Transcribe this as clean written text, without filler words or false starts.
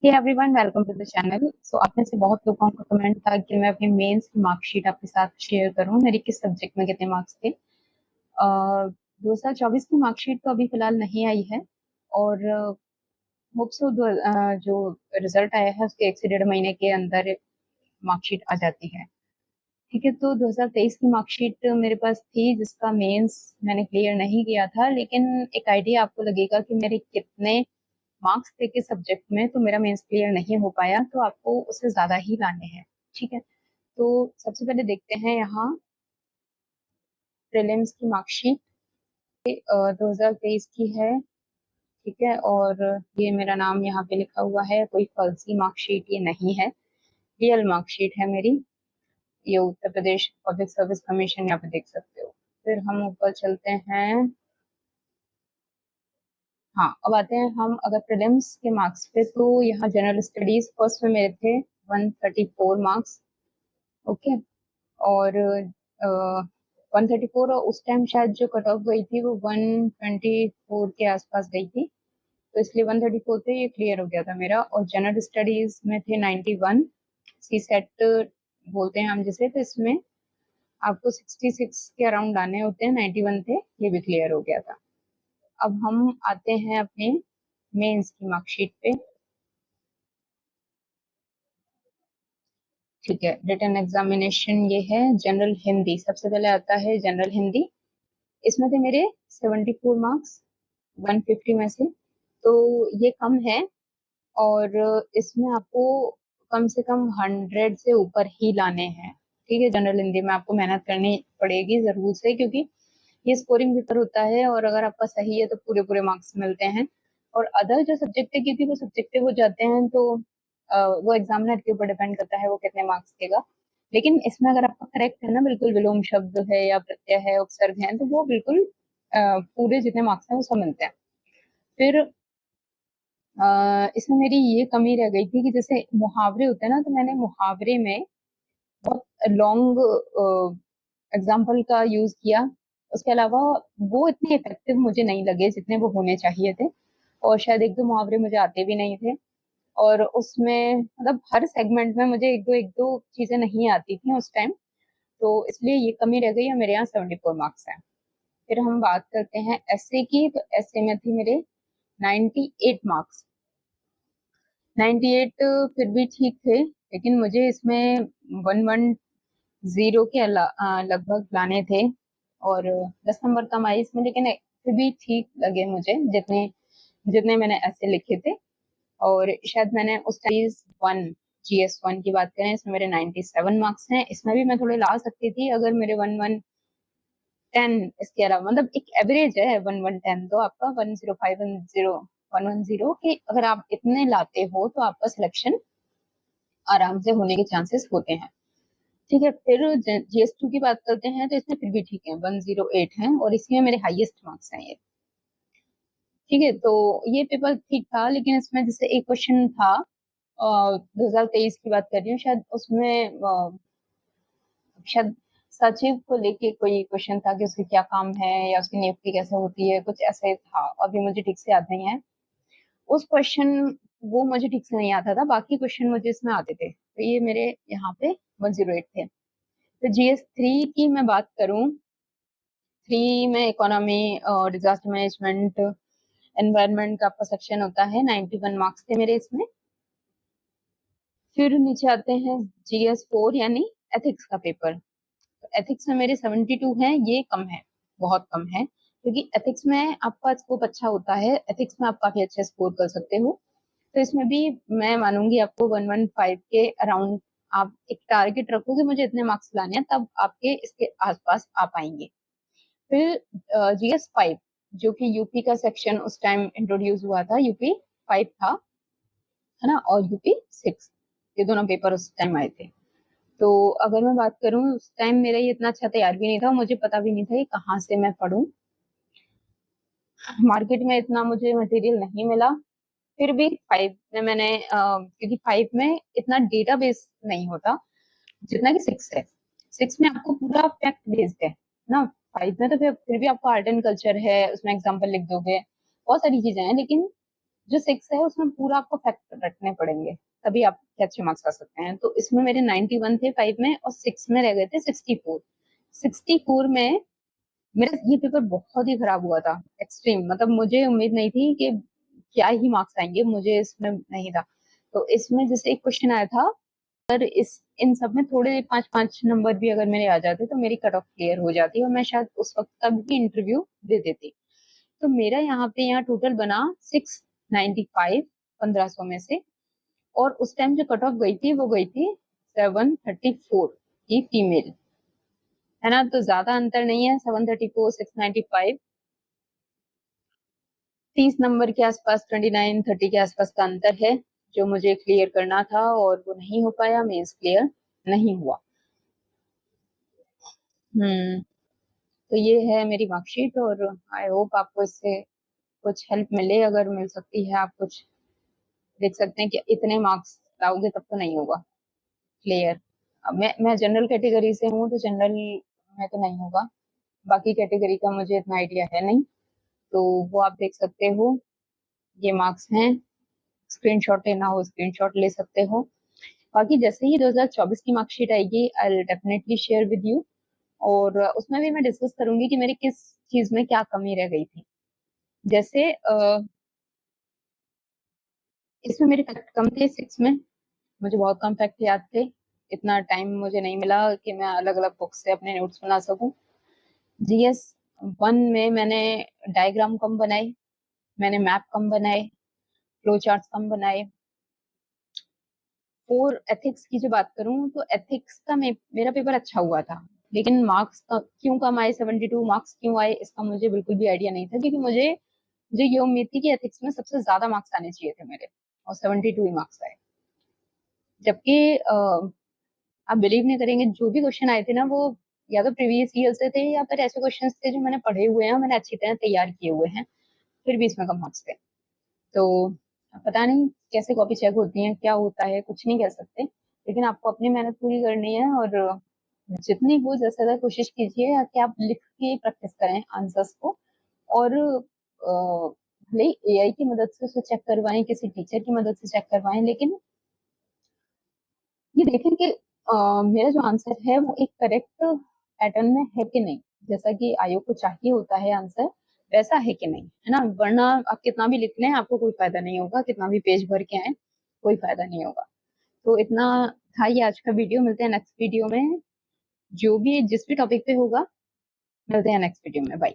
Hey everyone, welcome to the channel. So आप में से बहुत लोगों का कमेंट था कि मैं अपने मेंस की मार्कशीट आपके साथ शेयर करूं, मेरे किस सब्जेक्ट में कितने मार्क्स थे। 2024 की मार्कशीट तो अभी फिलहाल नहीं आई है और होप सो जो रिजल्ट आया है उसके 1 से 1.5 महीने के अंदर मार्कशीट आ जाती है। ठीक है, तो 2023 की मार्कशीट मेरे पास थी जिसका मेंस मैंने क्लियर नहीं किया था, लेकिन एक आइडिया आपको लगेगा कि मेरे कितने मार्क्स थे किस सब्जेक्ट में, तो मेरा मेंस क्लियर नहीं हो पाया, तो आपको उससे ज्यादा ही लाने हैं। ठीक है, तो सबसे पहले देखते हैं यहाँ प्रीलिम्स की मार्कशीट 2023 की है। ठीक है, और ये मेरा नाम यहाँ पे लिखा हुआ है, कोई फर्जी मार्कशीट ये नहीं है, रियल मार्कशीट है मेरी। ये Uttar Pradesh public service commission यहाँ पे देख सकते हो। फिर हम ऊपर चलते हैं। हाँ, अब आते हैं हम अगर प्रीलिम्स के मार्क्स पे, तो यहाँ जनरल स्टडीज फर्स्ट में मेरे थे 134 मार्क्स। ओके, और 134, और उस टाइम शायद जो कट ऑफ गई थी वो 124 के आसपास गई थी, तो इसलिए 134 पे ये क्लियर हो गया था मेरा। और जनरल स्टडीज में थे 91, सी सेट बोलते हैं हम जिसे, तो इसमें आपको 66 के अराउंड आने होते हैं, 91 थे, ये भी क्लियर हो गया था। अब हम आते हैं अपने मेंस की मार्कशीट पे। ठीक है, रिटन एग्जामिनेशन ये है। जनरल हिंदी सबसे पहले आता है, जनरल हिंदी। इसमें थे मेरे 74 मार्क्स 150 में से ये कम है, और इसमें आपको कम से कम 100 से ऊपर ही लाने हैं। ठीक है, जनरल हिंदी में आपको मेहनत करनी पड़ेगी जरूर से, क्योंकि ये स्कोरिंग पेपर होता है, और अगर आपका सही है तो पूरे पूरे मार्क्स मिलते हैं। और अदर जो सब्जेक्ट है, क्योंकि वो सब्जेक्टिव हो जाते हैं, तो वो एग्जामिनर के ऊपर डिपेंड करता है वो कितने मार्क्स देगा। लेकिन इसमें अगर आपका करेक्ट है ना, बिल्कुल विलोम शब्द है या प्रत्यय है, उपसर्ग है, तो वो बिल्कुल पूरे जितने मार्क्स हैं वो सब मिलते हैं। फिर इसमें मेरी ये कमी रह गई थी कि जैसे मुहावरे होते हैं ना, तो मैंने मुहावरे में बहुत लॉन्ग एग्जाम्पल का यूज किया। उसके अलावा वो इतने इफेक्टिव मुझे नहीं लगे जितने वो होने चाहिए थे, और शायद एक दो मुहावरे मुझे आते भी नहीं थे। और उसमें मतलब हर सेगमेंट में मुझे एक दो चीजें नहीं आती थी उस टाइम, तो इसलिए ये कमी रह गई, और मेरे यहाँ 74 मार्क्स हैं। फिर हम बात करते हैं एसए की, तो एसए में थी मेरे 98 मार्क्स। 98 फिर भी ठीक थे, लेकिन मुझे इसमें 110 के लगभग लाने थे, और 10 नंबर कम आए इसमें, लेकिन फिर भी ठीक लगे मुझे जितने जितने मैंने ऐसे लिखे थे। और शायद मैंने उस टाइम वन GS1 की बात करें, इसमें मेरे 97 मार्क्स हैं। इसमें भी मैं थोड़े ला सकती थी अगर मेरे 110 इसके अलावा, मतलब एक एवरेज है 110, तो आपका 105 110 के अगर आप इतने लाते हो तो आपका सिलेक्शन आराम से होने के चांसेस होते हैं। ठीक है, फिर GS2 की बात करते हैं, तो इसमें फिर भी ठीक है, 108 है, और इसमें मेरे हाईएस्ट मार्क्स हैं ये। ठीक है, तो ये पेपर ठीक था, लेकिन इसमें जैसे एक क्वेश्चन था 2023 की बात कर रही हूँ, शायद उसमें शायद सचिव को लेके कोई क्वेश्चन था कि उसके क्या काम है या उसकी नियुक्ति कैसे होती है, कुछ ऐसे था, अभी मुझे ठीक से याद नहीं है उस क्वेश्चन। वो मुझे ठीक से नहीं आता था, बाकी क्वेश्चन मुझे इसमें आते थे, तो ये मेरे यहाँ पे 108 थे। तो GS3 की मैं बात करूं, 3 में इकोनॉमी और डिजास्टर मैनेजमेंट एनवायरनमेंट का आपका सेक्शन होता है, 91 मार्क्स थे मेरे इसमें। फिर नीचे आते हैं GS4 यानी एथिक्स का पेपर। तो एथिक्स में मेरे 72 हैं, ये कम है, बहुत कम है, क्योंकि एथिक्स में आपका स्कोप अच्छा होता है, एथिक्स में आप काफी अच्छे स्कोर कर सकते हो। तो इसमें भी मैं मानूंगी आपको 115 के अराउंड आप एक टारगेट रखोगे, मुझे इतने मार्क्स लाने हैं, तब आपके इसके आसपास आ पाएंगे। फिर GS5, जो कि यूपी का सेक्शन उस टाइम इंट्रोड्यूस हुआ था, UP5 था, है ना, और UP6, ये दोनों पेपर उस टाइम आए थे। तो अगर मैं बात करूं, उस टाइम मेरा ये इतना अच्छा तैयार भी नहीं था, मुझे पता भी नहीं था कि कहाँ से मैं पढूं, मार्केट में इतना मुझे मटेरियल नहीं मिला। फिर भी 5 में मैंने क्योंकि 5 में इतना डेटाबेस नहीं होता जितना कि 6 है। 6 में आपको पूरा फैक्ट बेस्ड है ना। 5 में तो फिर भी आपको आर्ट एंड कल्चर है, उसमें एग्जाम्पल लिख दोगे, बहुत सारी चीजें हैं, लेकिन जो 6 है उसमें पूरा आपको फैक्ट रखने पड़ेंगे, तभी आप अच्छे मार्क्स ला सकते हैं। तो इसमें मेरे 91 थे 5 में और 6 में रह गए थे 64। 64 में मेरा ये पेपर बहुत ही खराब हुआ था, एक्सट्रीम। मतलब मुझे उम्मीद नहीं थी कि क्या ही मार्क्स आएंगे, मुझे इसमें नहीं था। तो इसमें जैसे एक क्वेश्चन आया था, अगर इस इन सब में थोड़े 5-5 नंबर भी अगर मेरे आ जाते तो मेरी कट ऑफ क्लियर हो जाती और मैं शायद उस वक्त तक भी इंटरव्यू दे देती। तो मेरा यहाँ टोटल बना 695 1500 में से। और उस टाइम जो कट ऑफ गई थी वो गई थी 734 की फीमेल, है ना। तो ज्यादा अंतर नहीं है, 734 695, 30 नंबर के आसपास, 29 30 के आसपास का अंतर है जो मुझे क्लियर करना था और वो नहीं हो पाया, मीन्स क्लियर नहीं हुआ। तो ये है मेरी मार्कशीट और आई होप आपको इससे कुछ हेल्प मिले। अगर मिल सकती है, आप कुछ देख सकते हैं कि इतने मार्क्स लाओगे तब तो नहीं होगा क्लियर। अब मैं जनरल कैटेगरी से हूँ तो जनरल में तो नहीं होगा, बाकी कैटेगरी का मुझे इतना आइडिया है नहीं। तो वो आप देख सकते हो, ये मार्क्स हैं। स्क्रीनशॉट लेना हो स्क्रीनशॉट ले सकते हो। बाकी जैसे ही 2024 की मार्कशीट आएगी I will definitely share with you, और उसमें भी मैं डिस्कस करूंगी कि मेरी किस चीज में क्या कमी रह गई थी। जैसे इसमें मेरे फैक्ट कम थे 6 में, मुझे बहुत कम फैक्ट याद थे। इतना टाइम मुझे नहीं मिला कि मैं अलग अलग बुक से अपने नोट्स बना सकूं। जीएस 1 में मैंने डायग्राम कम बनाए, मैंने मैप कम बनाए, फ्लो चार्ट कम बनाए। और एथिक्स की जो बात करूं तो एथिक्स का मेरा पेपर अच्छा हुआ था, लेकिन मार्क्स क्यों कम आए, 72 मार्क्स क्यों आए, इसका मुझे बिल्कुल भी आइडिया नहीं था। क्योंकि मुझे ये उम्मीद थी कि एथिक्स में सबसे ज्यादा मार्क्स आने चाहिए थे मेरे, और 72 ही मार्क्स आए। जबकि आप बिलीव नहीं करेंगे, जो भी क्वेश्चन आए थे ना वो या तो प्रीवियस ईयर से थे या फिर ऐसे क्वेश्चन थे जो मैंने पढ़े हुए हैं, मैंने अच्छी तरह तैयार किए हुए हैं, फिर भी इसमें कम मार्क्स थे। तो पता नहीं कैसे कॉपी चेक होती है, क्या होता है, कुछ नहीं कह सकते। लेकिन आपको अपनी मेहनत पूरी करनी है और जितनी हो जैसे ज्यादा कोशिश कीजिए कि आप लिख के प्रैक्टिस करें आंसर्स को। और भले एआई की मदद से उसे चेक करवाएं, किसी टीचर की मदद से चेक करवाएं, लेकिन ये देखें कि मेरा जो आंसर है वो एक करेक्ट पैटर्न में है कि नहीं, जैसा कि आयोग को चाहिए होता है आंसर, वैसा है कि नहीं, है ना। वरना आप कितना भी लिख लें आपको कोई फायदा नहीं होगा, कितना भी पेज भर के आए कोई फायदा नहीं होगा। तो इतना था ये आज का वीडियो। मिलते हैं नेक्स्ट वीडियो में, जो भी जिस भी टॉपिक पे होगा। मिलते हैं नेक्स्ट वीडियो में, बाय।